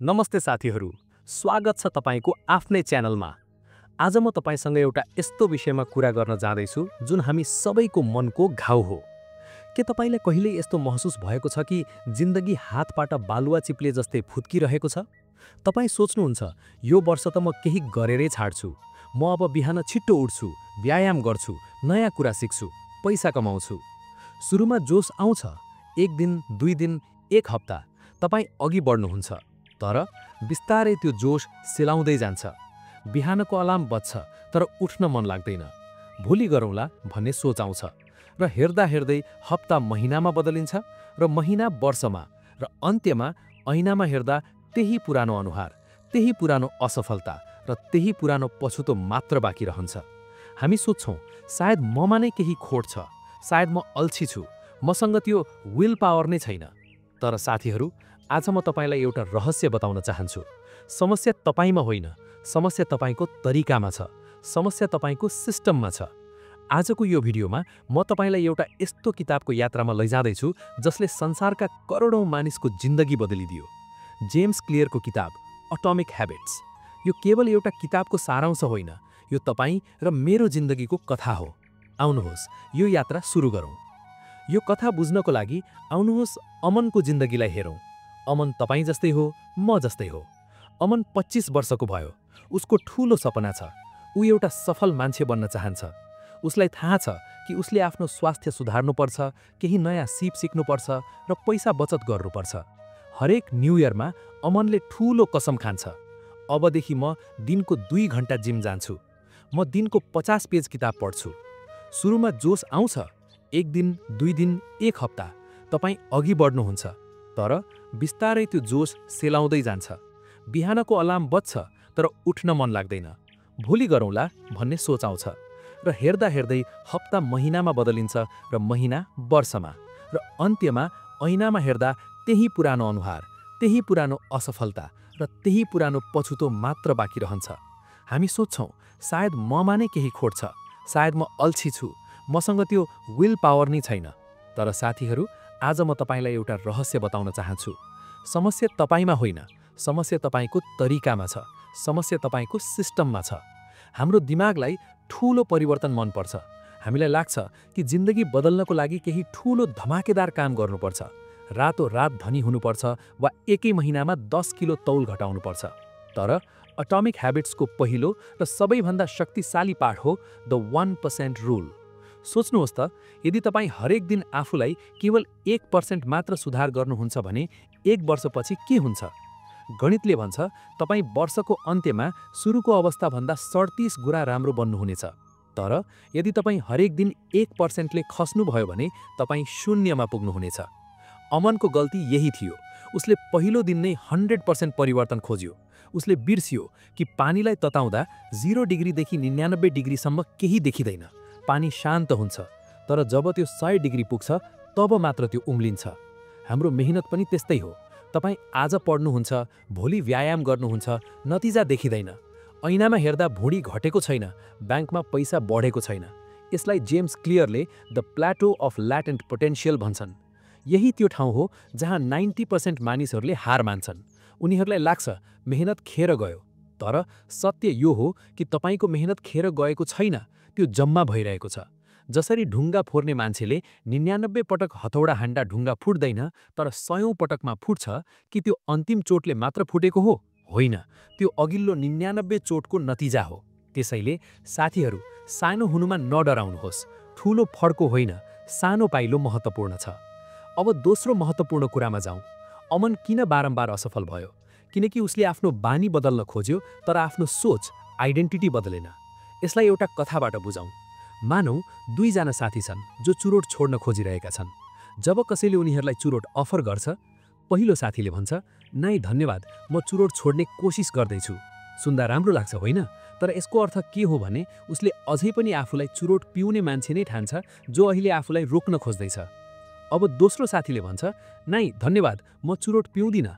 नमस्ते साथीहरू, स्वागत छ तपाईको आफ्नै च्यानलमा। आज म तपाईसँग एउटा यस्तो विषयमा कुरा गर्न जाँदैछु जुन हामी सबैको मनको घाउ हो। के तपाईलाई कहिले यस्तो महसुस भएको छ कि जिन्दगी हातबाट बालुवा चिप्ले जस्तै फुत्किरहेको छ? तपाई सोच्नुहुन्छ, यो वर्ष त म केही गरेरै छाड्छु। म अब बिहान छिट्टो उठ्छु, व्यायाम गर्छु, नयाँ कुरा सिक्छु, पैसा कमाउँछु। सुरुमा जोश आउँछ, एक दिन, दुई दिन, एक हप्ता तपाई अघि बढ्नुहुन्छ। तर बिस्तारै त्यो जोश सिलाउँदै जान्छ। बिहानको अलार्म बज्छ, तर उठ्न मन लाग्दैन। भोलि गरौँला भन्ने सोच आउँछ र हेर्दा हेर्दै हप्ता महिनामा बदलिन्छ र महिना वर्षमा र अन्त्यमा ऐनामा हेर्दा त्यही पुरानो अनुहार, त्यही पुरानो असफलता र त्यही पुरानो पछुतो मात्र बाँकी रहन्छ। हामी सोच्छौँ, सायद ममा नै केही खोट छ, सायद म अल्छी छु, मसँग त्यो विल पावर नै छैन। तर साथीहरू, आज म तपाईलाई एउटा रहस्य बताउन चाहन्छु। समस्या तपाईमा होइन, समस्या तपाईको तरिकामा छ, समस्या तपाईको सिस्टममा छ। आजको यो भिडियोमा म तपाईलाई एउटा यस्तो किताबको यात्रामा लैजाँदैछु जसले संसारका करोडौं मानिसको जिन्दगी बदलिदियो। जेम्स क्लियरको किताब एटोमिक ह्याबिट्स। यो केवल एउटा किताबको सारांश होइन, यो तपाई र मेरो जिन्दगीको कथा हो। आउनुहोस् यो यात्रा सुरु गरौँ। यो कथा बुझ्नको लागि आउनुहोस् अमनको जिन्दगीलाई हेरौँ। अमन तपाईं जस्तै हो, म जस्तै हो। अमन 25 वर्षको भयो। उसको ठूलो सपना छ। ऊ एउटा सफल मान्छे बन्न चाहन्छ। उसलाई थाहा छ कि उसले आफ्नो स्वास्थ्य सुधार्नुपर्छ, केही नयाँ सिप सिक्नुपर्छ र पैसा बचत गर्नुपर्छ। हरेक न्यू इयरमा अमनले ठूलो कसम खान्छ, अबदेखि म दिनको 2 घण्टा जिम जान्छु, म दिनको 50 पेज किताब पढ्छु। सुरुमा जोश आउँछ, एक दिन, दुई दिन, एक हप्ता तपाई अघि बढ्नुहुन्छ। तर बिस्तारै त्यो जोश सेलाउँदै जान्छ। बिहानको अलार्म बज्छ, तर उठ्न मन लाग्दैन। भोलि गरौँला भन्ने सोच आउँछ र हेर्दा हेर्दै हप्ता महिनामा बदलिन्छ र महिना वर्षमा र अन्त्यमा ऐनामा हेर्दा त्यही पुरानो अनुहार, त्यही पुरानो असफलता र त्यही पुरानो पछुतो मात्र बाँकी रहन्छ। हामी सोच्छौँ, सायद ममा नै केही खोट छ, सायद म अल्छी छु, मसँग त्यो विल पावर नै छैन। तर साथीहरू, आज म तपाईलाई एउटा रहस्य बताउन चाहन्छु। समस्या तपाईमा होइन, समस्या तपाईको तरिकामा छ, समस्या तपाईको सिस्टममा छ। हाम्रो दिमागलाई ठूलो परिवर्तन मनपर्छ। हामीलाई लाग्छ कि जिन्दगी बदल्नको लागि केही ठूलो धमाकेदार काम गर्नुपर्छ, रातोरात धनी हुनुपर्छ वा एकै महिनामा 10 किलो तौल घटाउनुपर्छ। तर एटोमिक ह्याबिट्सको पहिलो र सबैभन्दा शक्तिशाली पाठ हो द 1% रुल। सोच्नुहोस् त, यदि तपाईँ हरेक दिन आफूलाई केवल 1% मात्र सुधार गर्नुहुन्छ भने 1 वर्षपछि के हुन्छ? गणितले भन्छ, तपाईँ वर्षको अन्त्यमा सुरुको अवस्थाभन्दा 37 गुणा राम्रो बन्नुहुनेछ। तर यदि तपाईँ हरेक दिन 1% ले खस्नुभयो भने तपाईँ शून्यमा पुग्नुहुनेछ। अमनको गल्ती यही थियो। उसले पहिलो दिन नै 100% परिवर्तन खोज्यो। उसले बिर्सियो कि पानीलाई तताउँदा 0 डिग्रीदेखि 99 डिग्रीसम्म केही देखिँदैन। पानी शान्त हुन्छ, तर जब त्यो 100 डिग्री पुग्छ तब मात्र त्यो उम्लिन्छ। हाम्रो मेहनत पनि त्यस्तै हो। तपाईँ आज पढ्नुहुन्छ, भोलि व्यायाम गर्नुहुन्छ, नतिजा देखिँदैन। ऐनामा हेर्दा भुँडी घटेको छैन, ब्याङ्कमा पैसा बढेको छैन। यसलाई जेम्स क्लियरले the plateau of latent potential भन्छन्। यही त्यो ठाउँ हो जहाँ 90% मानिसहरूले हार मान्छन्। उनीहरूलाई लाग्छ मेहनत खेर गयो। तर सत्य यो हो कि तपाईको मेहनत खेर गएको छैन, त्यो जम्मा भइरहेको छ। जसरी ढुङ्गा फोर्ने मान्छेले 99 पटक हथौडा हान्दा ढुङ्गा फुट्दैन, तर 100औं पटकमा फुट्छ, कि त्यो अन्तिम चोटले मात्र फुटेको हो? होइन, त्यो अघिल्लो 99 चोटको नतिजा हो। त्यसैले साथीहरू, सानो हुनुमा नडराउनुहोस्। ठूलो फड्को होइन, सानो पाइलो महत्त्वपूर्ण छ। अब दोस्रो महत्त्वपूर्ण कुरामा जाउँ। अमन किन बारम्बार असफल भयो? किनकि उसले आफ्नो बानी बदल्न खोज्यो, तर आफ्नो सोच, आइडेन्टिटी बदलेन। यसलाई एउटा कथाबाट बुझौँ। मानौ 2 जना साथी छन् जो चुरोट छोड्न खोजिरहेका छन्। जब कसैले उनीहरूलाई चुरोट अफर गर्छ, पहिलो साथीले भन्छ, "नाइ धन्यवाद, म चुरोट छोड्ने कोसिस गर्दैछु।" सुन्दा राम्रो लाग्छ होइन? तर यसको अर्थ के हो भने उसले अझै पनि आफूलाई चुरोट पिउने मान्छे नै ठान्छ जो अहिले आफूलाई रोक्न खोज्दैछ। अब दोस्रो साथीले भन्छ, "नाइ धन्यवाद, म चुरोट पिउँदिन।"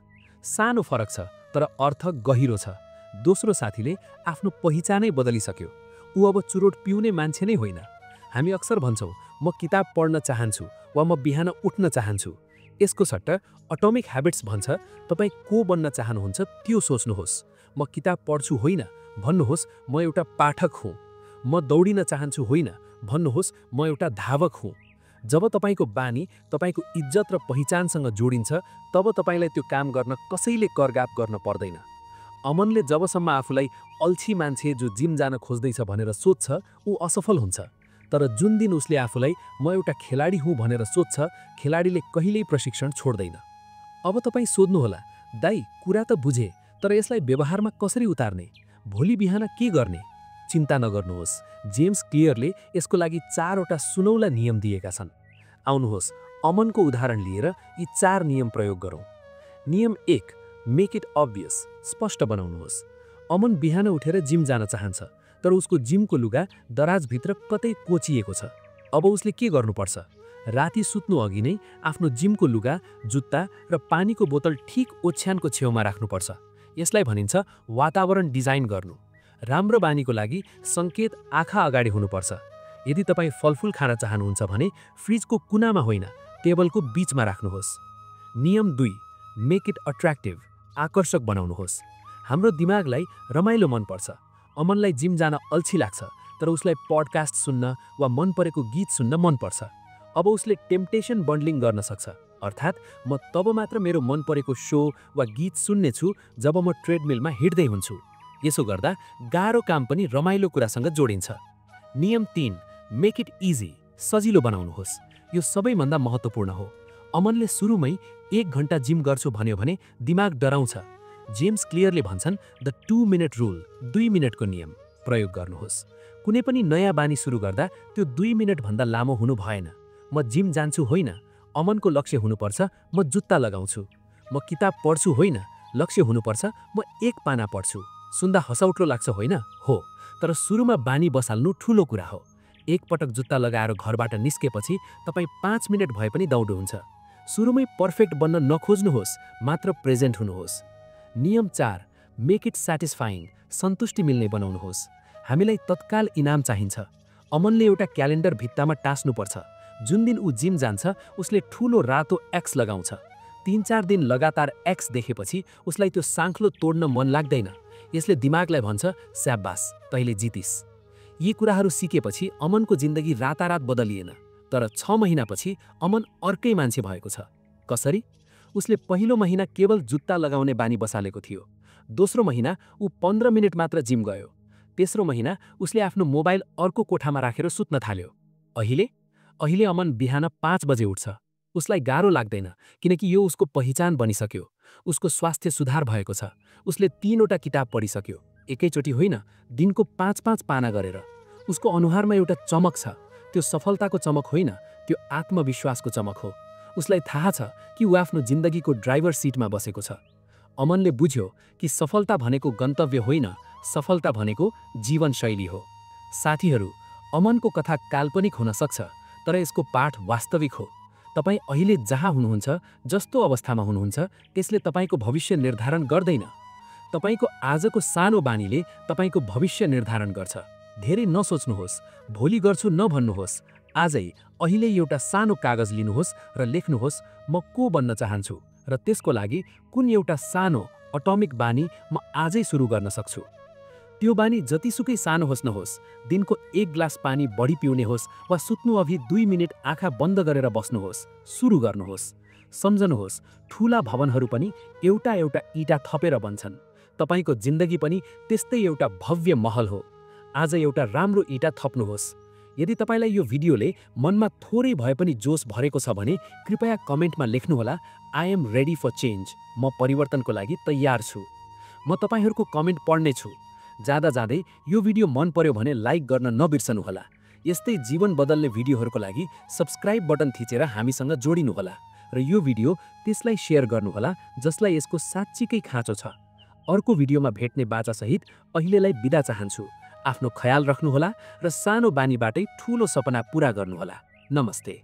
सानो फरक छ, तर अर्थ गहिरो छ। दोस्रो साथीले आफ्नो पहिचानै बदलिसक्यो। ऊ अब चुरोट पिउने मान्छे नै होइन। हामी अक्सर भन्छौँ, "म किताब पढ्न चाहन्छु" वा "म बिहान उठ्न चाहन्छु।" यसको सट्टा अटोमिक ह्याबिट्स भन्छ तपाईँ को बन्न चाहनुहुन्छ त्यो सोच्नुहोस्। म किताब पढ्छु होइन, भन्नुहोस् म एउटा पाठक हुँ। म दौडिन चाहन्छु होइन, भन्नुहोस् म एउटा धावक हुँ। जब तपाईँको बानी तपाईँको इज्जत र पहिचानसँग जोडिन्छ तब तपाईँलाई त्यो काम गर्न कसैले करगाप गर्न पर्दैन। अमनले जबसम्म आफूलाई अल्छी मान्छे जो जिम जान खोज्दैछ भनेर सोध्छ ऊ असफल हुन्छ। तर जुन दिन उसले आफूलाई म एउटा खेलाडी हुँ भनेर सोध्छ, खेलाडीले कहिल्यै प्रशिक्षण छोड्दैन। अब तपाईँ सोध्नुहोला, दाइ कुरा त बुझे, तर यसलाई व्यवहारमा कसरी उतार्ने? भोलि बिहान के गर्ने? चिन्ता नगर्नुहोस्, जेम्स क्लियरले यसको लागि 4वटा सुनौला नियम दिएका छन्। आउनुहोस् अमनको उदाहरण लिएर यी 4 नियम प्रयोग गरौँ। नियम 1, मेक इट अब्भियस, स्पष्ट बनाउनुहोस्। अमन बिहान उठेर जिम जान चाहन्छ, तर उसको जिमको लुगा दराजभित्र कतै कोचिएको छ। अब उसले के गर्नुपर्छ? राति सुत्नु अघि नै आफ्नो जिमको लुगा, जुत्ता र पानीको बोतल ठिक ओछ्यानको छेउमा राख्नुपर्छ। यसलाई भनिन्छ वातावरण डिजाइन गर्नु। राम्रो बानीको लागि सङ्केत आँखा अगाडि हुनुपर्छ। यदि तपाईँ फलफुल खान चाहनुहुन्छ भने फ्रिजको कुनामा होइन, टेबलको बीचमा राख्नुहोस्। नियम 2, मेक इट अट्र्याक्टिभ, आकर्षक बनाउनुहोस्। हाम्रो दिमागलाई रमाइलो मनपर्छ। अमनलाई जिम जान अल्छी लाग्छ, तर उसलाई पडकास्ट सुन्न वा मन परेको गीत सुन्न मनपर्छ। अब उसले टेम्पटेसन बन्डलिङ गर्न सक्छ, अर्थात् म तब मात्र मेरो मन परेको सो वा गीत सुन्नेछु जब म ट्रेडमिलमा हिँड्दै हुन्छु। यसो गर्दा गाह्रो काम पनि रमाइलो कुरासँग जोडिन्छ। नियम 3, मेक इट इजी, सजिलो बनाउनुहोस्। यो सबैभन्दा महत्त्वपूर्ण हो। अमनले सुरुमै 1 घन्टा जिम गर्छु भन्यो भने दिमाग डराउँछ। जेम्स क्लियरले भन्छन् द 2 मिनट रुल, 2 मिनटको नियम प्रयोग गर्नुहोस्। कुनै पनि नयाँ बानी सुरु गर्दा त्यो 2 मिनटभन्दा लामो हुनु भएन। म जिम जान्छु होइन, अमनको लक्ष्य हुनुपर्छ म जुत्ता लगाउँछु। म किताब पढ्छु होइन, लक्ष्य हुनुपर्छ म 1 पाना पढ्छु। सुन्दा हँसाउट्रो लाग्छ होइन? हो, तर सुरुमा बानी बसाल्नु ठुलो कुरा हो। एक पटक जुत्ता लगाएर घरबाट निस्केपछि तपाईँ 5 मिनट भए पनि दौड्नुहुन्छ। सुरुमै पर्फेक्ट बन्न नखोज्नुहोस्, मात्र प्रेजेन्ट हुनुहोस्। नियम 4, मेक इट स्याटिस्फाइङ, सन्तुष्टि मिल्ने बनाउनुहोस्। हामीलाई तत्काल इनाम चाहिन्छ। अमनले एउटा क्यालेन्डर भित्तामा टाँस्नुपर्छ। जुन दिन ऊ जिम जान्छ उसले ठुलो रातो एक्स लगाउँछ। 3-4 दिन लगातार एक्स देखेपछि उसलाई त्यो साङ्ख्लो तोड्न मन लाग्दैन। यसले दिमागलाई भन्छ स्याबास, तैँले जितिस्। यी कुराहरू सिकेपछि अमनको जिन्दगी रातारात बदलिएन, तर 6 महिनापछि अमन अर्कै मान्छे भएको छ। कसरी? उसले पहिलो महिना केवल जुत्ता लगाउने बानी बसालेको थियो। दोस्रो महिना ऊ 15 मिनट मात्र जिम गयो। तेस्रो महिना उसले आफ्नो मोबाइल अर्को कोठामा राखेर सुत्न थाल्यो। अहिले अमन बिहान 5 बजे उठ्छ। उसलाई गाह्रो लाग्दैन, किनकि यो उसको पहिचान बनिसक्यो। उसको स्वास्थ्य सुधार भएको छ। उसले 3वटा किताब पढिसक्यो, एकैचोटि होइन, दिनको 5-5 पाना गरेर। उसको अनुहारमा एउटा चमक छ। त्यो सफलताको चमक होइन, त्यो आत्मविश्वासको चमक हो। उसलाई थाहा छ कि ऊ आफ्नो जिन्दगीको ड्राइभर सिटमा बसेको छ। अमनले बुझ्यो कि सफलता भनेको गन्तव्य होइन, सफलता भनेको जीवनशैली हो। साथीहरू, अमनको कथा काल्पनिक हुन सक्छ, तर यसको पाठ वास्तविक हो। तपाईँ अहिले जहाँ हुनुहुन्छ, जस्तो अवस्थामा हुनुहुन्छ, त्यसले तपाईँको भविष्य निर्धारण गर्दैन। तपाईँको आजको सानो बानीले तपाईँको भविष्य निर्धारण गर्छ। धेरै नसोच्नुहोस्, भोलि गर्छु नभन्नुहोस्। आजै अहिले एउटा सानो कागज लिनुहोस् र लेख्नुहोस् म को बन्न चाहन्छु र त्यसको लागि कुन एउटा सानो अटोमिक बानी म आजै सुरु गर्न सक्छु। त्यो बानी जतिसुकै सानो होस् नहोस्, दिनको 1 ग्लास पानी बढी पिउने होस् वा सुत्नु अघि 2 मिनट आँखा बन्द गरेर बस्नुहोस्, सुरु गर्नुहोस्। सम्झनुहोस्, ठूला भवनहरू पनि एउटा एउटा इँटा थपेर बन्छन्। तपाईको जिन्दगी पनि त्यस्तै एउटा भव्य महल हो। आज एउटा राम्रो इँटा थप्नुहोस्। यदि तपाईलाई यो भिडियोले मनमा थोरै भए पनि जोश भरेको छ भने कृपया कमेन्टमा लेख्नुहोला I am ready for change, म परिवर्तनको लागि तयार छु। म तपाईहरूको कमेन्ट पढ्ने छु। जाँदा जाँदै यो भिडियो मन पर्यो भने लाइक गर्न नबिर्सनुहोला। यस्तै जीवन बदल्ने भिडियोहरूको लागि सब्स्क्राइब बटन थिचेर हामीसँग जोडिनुहोला र यो भिडियो त्यसलाई शेयर गर्नुहोला जसलाई यसको साँच्चीकै खाँचो छ। अर्को भिडियोमा भेट्ने बाचासहित अहिलेलाई बिदा चाहन्छु। आफ्नो ख्याल राख्नुहोला र सानो बानीबाटै ठूलो सपना पूरा गर्नुहोला। नमस्ते।